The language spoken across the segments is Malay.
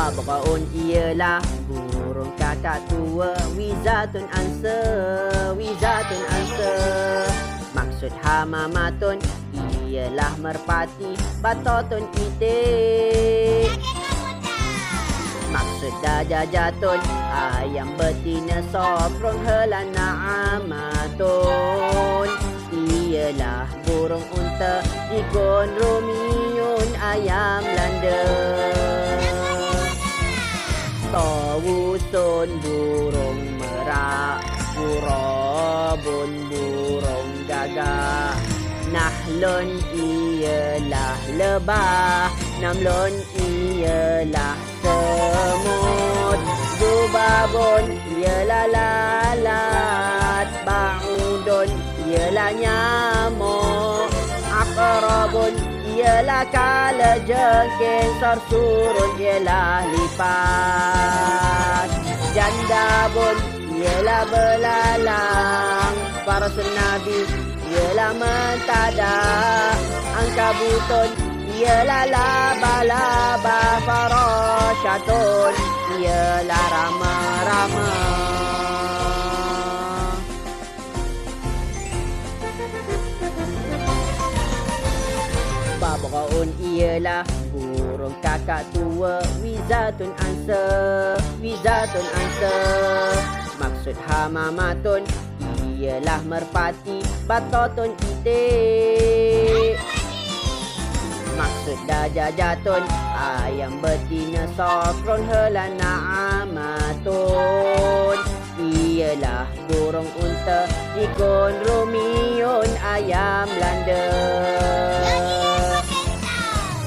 Babraun ialah burung kakak tua. Wizatun answer, wizatun answer. Maksud hamamatun ialah merpati. Batotun itik. Maksud dajajatun ayam betina soprong helana amatun ialah burung unta. Ikon rumiun ayam landa. Tawusun burung merak. Wurabun burung gagak. Nahlun ialah lebah. Namlun ialah semut. Zubabun ialah lalat. Ba'udun ialah nyamuk. Aqrabun ialah kalajengking. Sarsurun ialah lipas. Jandabun ialah belalang. Farasun Nabi ialah mentadak. Angkabutun ialah laba-laba. Farasyatun ialah rama-rama. Babraun ialah burung kakak tua. Wizatun answer, wizatun answer. Maksud hamamatun ialah merpati. Batotun itik. Maksud dajajatun ayam betina sokrong helana amatun ialah burung unta. Ikon rumiun ayam landa.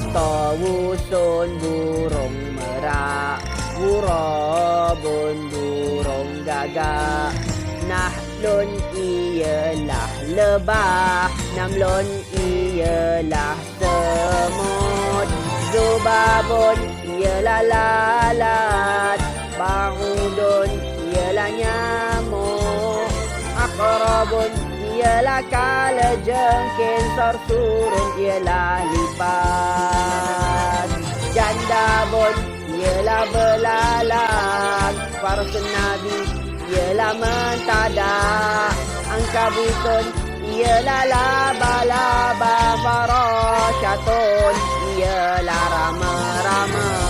Tawusun burung merak. Wurabun burung gagak. Nahlun ialah lebah. Namlun ialah semut. Zubabun ialah lalat. Ba'udun ialah nyamuk. Aqrabun ialah kalajengking. Sarsurun ialah lipas. Jandabun ialah belalang. Farasun Nabi ialah mentadak. Angkabutun ialah laba-laba. Farasyatun ialah rama-rama.